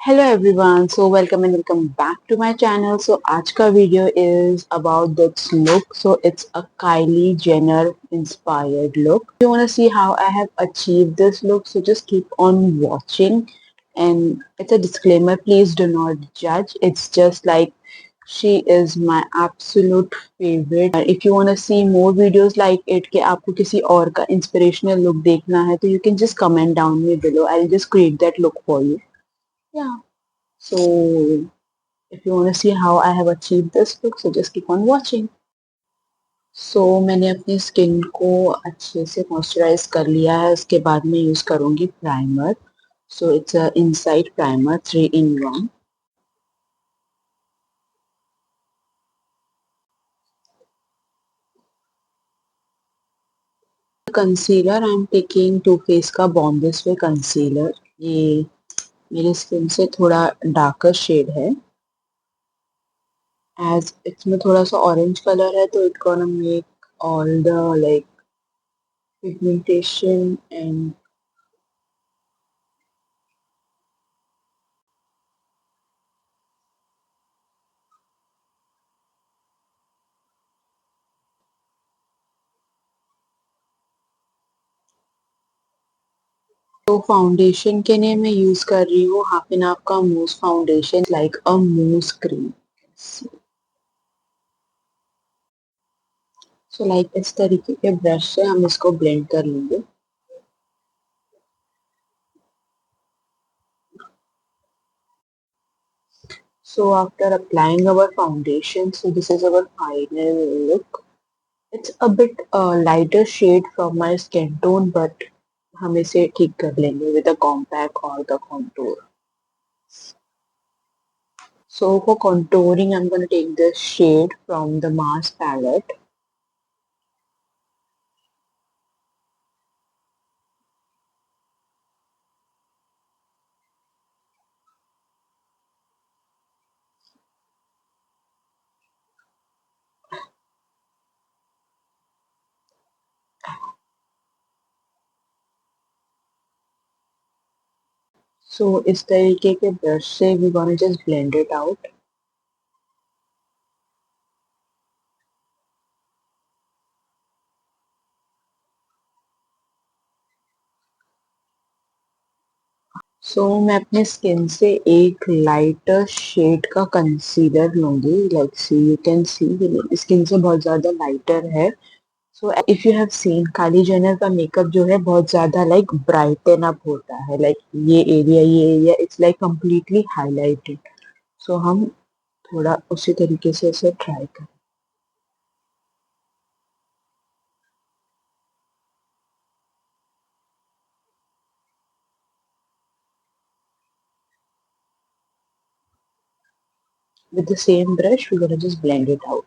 Hello everyone, so welcome and welcome back to my channel. So आज का video is about this look. So it's a Kylie Jenner inspired look. If you want to see how I have achieved this look, so just keep on watching. And it's a disclaimer, please do not judge. It's just like she is my absolute favorite. If you want to see more videos like it कि आपको किसी और का inspirational look देखना है तो you can just comment down me below. I'll just create that look for you. Yeah. So if you want to see how I have achieved this look, so just keep on watching. So मैंने अपनी skin को अच्छे से moisturise कर लिया है. उसके बाद मैं यूज करूंगी primer. So it's a inside primer 3 in 1. Concealer I am taking too face का बॉर्न दिस वे कंसीलर. ये मेरी स्किन से थोड़ा डार्कर शेड है. एज इसमें थोड़ा सा ऑरेंज कलर है तो it gonna make all the like pigmentation and तो फाउंडेशन के लिए मैं यूज कर रही हूँ हाफ एन हाफ का mousse foundation like a mousse cream. So like इस तरीके के ब्रश से हम इसको ब्लेंड कर लेंगे. So after applying our foundation, so this is our final look. It's a bit lighter shade from my skin tone, but हम इसे ठीक कर लेंगे with the compact or the contour. So for contouring, I'm going to take this shade from the Mars palette. So इस तरीके के brush से we gonna just blend it out. सो मैं अपने स्किन से एक लाइटर शेड का कंसीलर लूंगी. Like see you can see मेरी स्किन से बहुत ज्यादा लाइटर है. So if you have seen Kylie Jenner का मेकअप जो है बहुत ज्यादा लाइक ब्राइटन अप होता है. लाइक ये area it's like completely highlighted. So हम थोड़ा उसी तरीके से इसे ट्राई करें. With the same brush we're gonna just blend it out.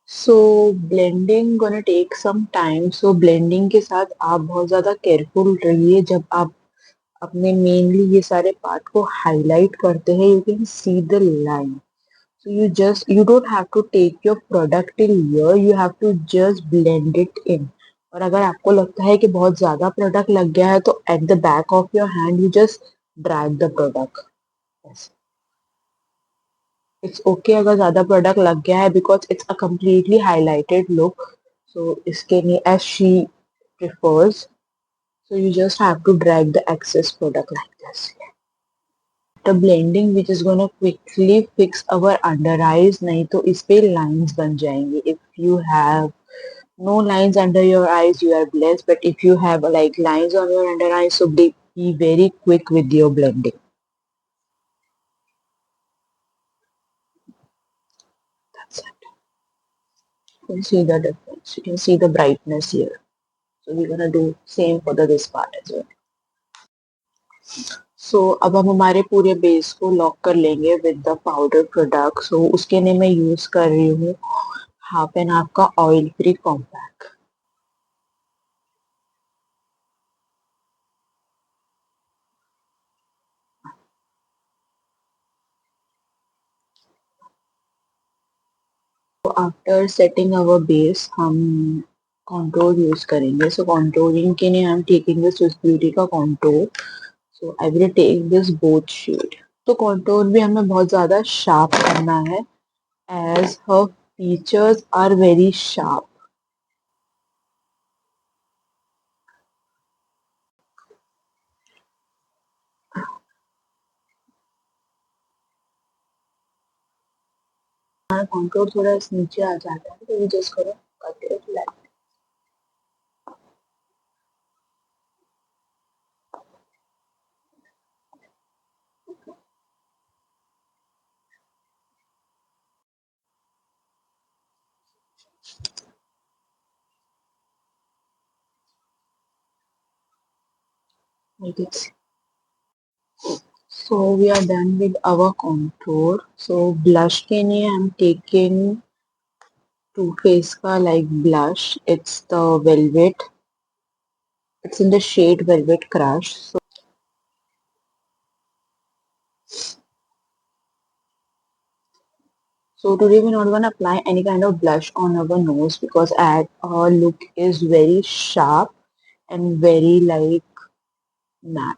So blending gonna take some time. So blending के साथ आप बहुत ज़्यादा केयरफुल रहिए. जब आप अपने मेनली ये सारे पार्ट को हाईलाइट करते हैं you can see the line. So you don't have to take your product till here, you have to just blend it in. और अगर आपको लगता है कि बहुत ज़्यादा प्रोडक्ट लग गया है तो at the back of your hand you just drag the product. It's okay अगर ज़्यादा प्रोडक्ट लग गया है because it's a completely highlighted look. So इसके लिए as she prefers, so you just have to drag the excess product like this. The blending which is going to quickly fix our under eyes, नहीं तो इस पे lines बन जाएंगे. If you have no lines under your eyes you are blessed, but if you have like lines on your under eyes, so be very quick with your blending. That's it. You can see the difference, you can see the brightness here. So we're gonna do same for the this part as well. सो अब हम हमारे पूरे base को lock कर लेंगे with the powder product. So उसके लिए मैं यूज कर रही हूँ हाफ एंड हाफ का oil free compact. After setting our base हम कंटूर यूज करेंगे. सो कंटूरिंग के लिए I am taking this Swiss Beauty का contour. So I will take this both shade. तो कंटूर भी हमें बहुत ज्यादा शार्प करना है as her features are very sharp. हमारा कंटूर थोड़ा इस नीचे आ जाता है तो ये जस्ट करो cut it like this. So we are done with our contour. So blush के लिए I'm taking Too Faced का like blush. It's the Velvet. It's in the shade Velvet Crush. So today we're not gonna apply any kind of blush on our nose because our look is very sharp and very like matte.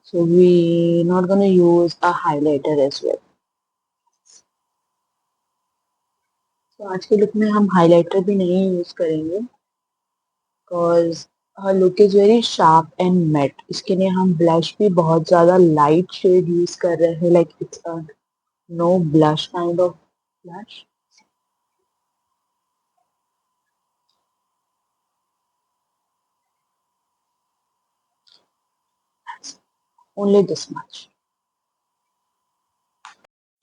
So we not gonna use a highlighter as well. तो आज के look में हम highlighter भी नहीं use करेंगे because her look is very sharp and matte. इसके लिए हम ब्लश भी बहुत ज्यादा लाइट शेड यूज कर रहे हैं like it's a no blush kind of blush. Only this much.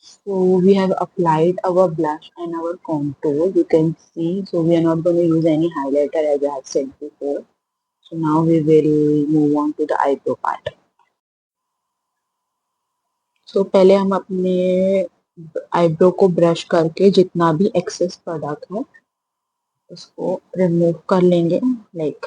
So we have applied our blush and our contour. You can see. So we are not going to use any highlighter as I have said before. So now we will move on to the eyebrow part. So पहले हम अपने eyebrow को brush करके जितना भी excess product है उसको remove कर लेंगे like.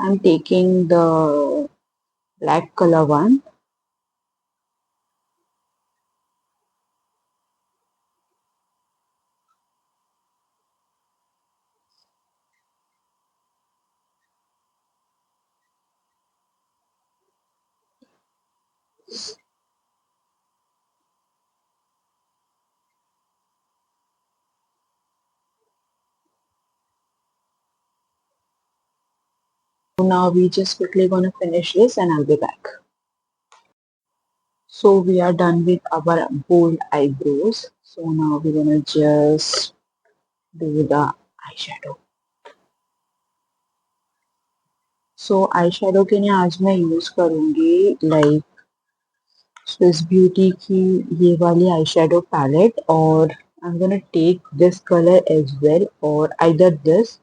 I am taking the black colour one. So now we just quickly gonna finish this and I'll be back. So we are done with our bold eyebrows. So now we're gonna just do the eyeshadow. So eyeshadow के लिए आज मैं use करूंगी like Swiss beauty की ये वाली eyeshadow palette और I'm gonna take this color as well or either this.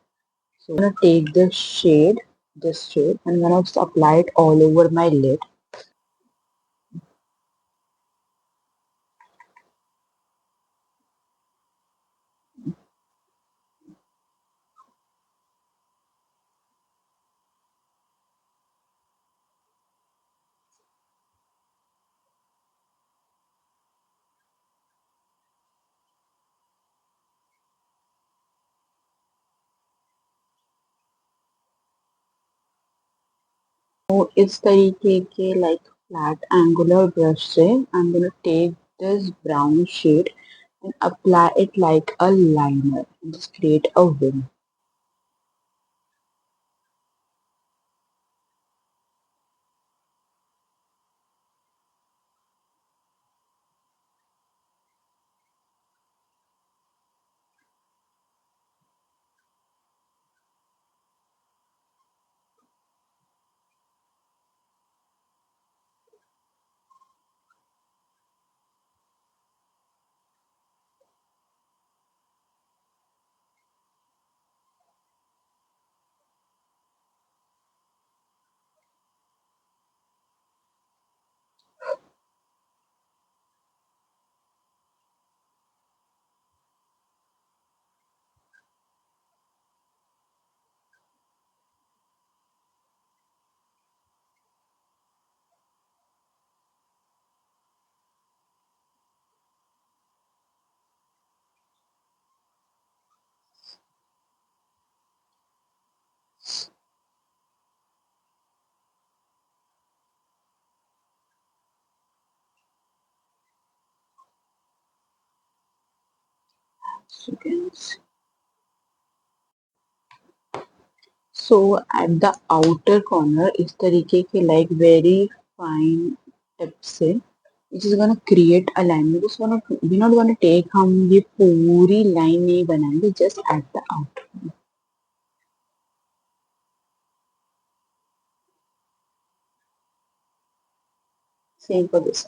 So I'm gonna take this shade, and I'm gonna just apply it all over my lid. तो इस तरीके के like flat angular brush से I'm gonna take this brown shade and apply it like a liner and just create a wing. So you can see. So at the outer corner इस तरीके के like very fine tips से which is gonna create a line. We're not gonna take हम ये पूरी line नहीं बनाएंगे just at the outer. Same for this.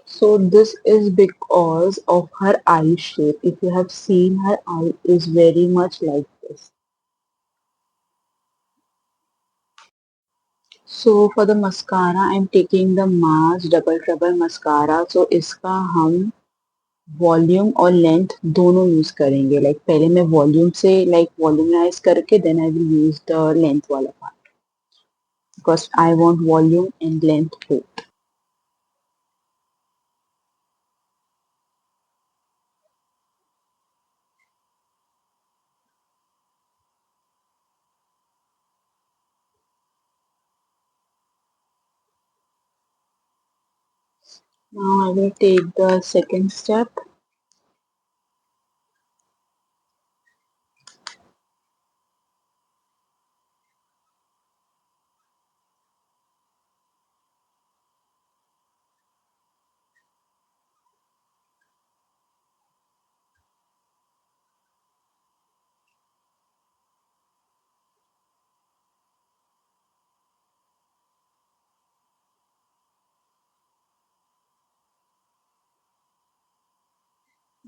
So this is because of her eye shape. If you have seen, her eye is very much like this. So for the mascara, I'm taking the Mars Double Trouble mascara. So इसका हम volume और length दोनों use करेंगे. Like पहले मैं volume से like volumize करके then I will use the length वाला part because I want volume and length both. Now I will take the second step.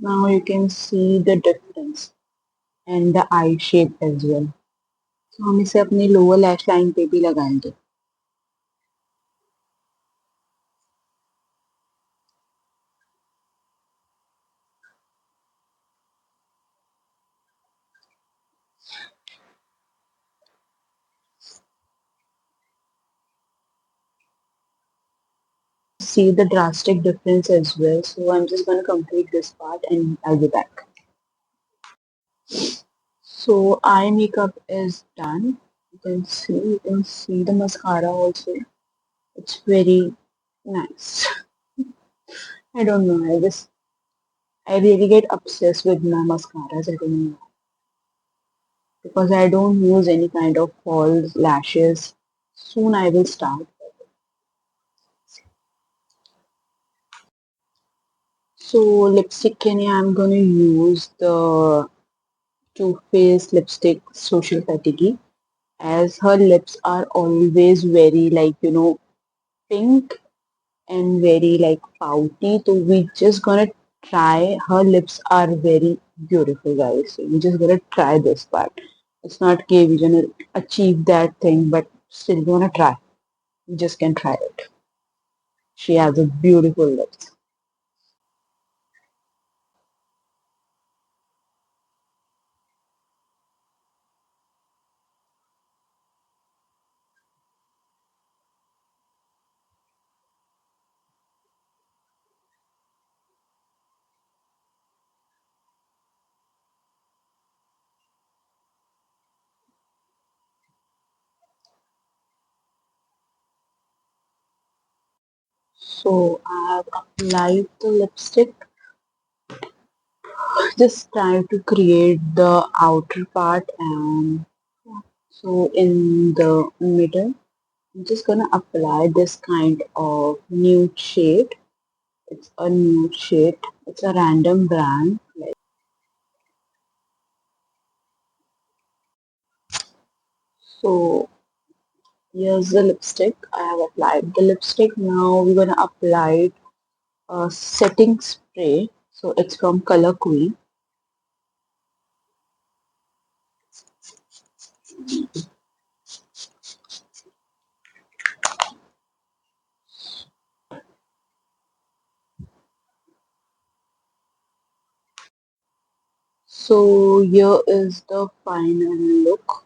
Now you can see the difference and the eye shape as well. So हम इसे अपनी lower lash line पे भी लगाएंगे. See the drastic difference as well. So I'm just going to complete this part and I'll be back. So eye makeup is done. You can see the mascara also. It's very nice. I don't know. I really get obsessed with my mascaras. I don't know because I don't use any kind of false lashes. Soon I will start. So lipstick के लिए I'm gonna use the Too Faced lipstick Social Fatigue as her lips are always very like pink and very like pouty. So we just gonna try. Her lips are very beautiful, guys. So we just gonna try this part. It's not okay, we're gonna achieve that thing, but still we're gonna try. We just can try it. She has a beautiful lips. So I have applied the lipstick. Just try to create the outer part and so in the middle I'm just gonna apply this kind of nude shade. It's a nude shade. It's a random brand. So here's the lipstick. I have applied the lipstick. Now we're gonna apply a setting spray. So it's from Color Queen. So here is the final look.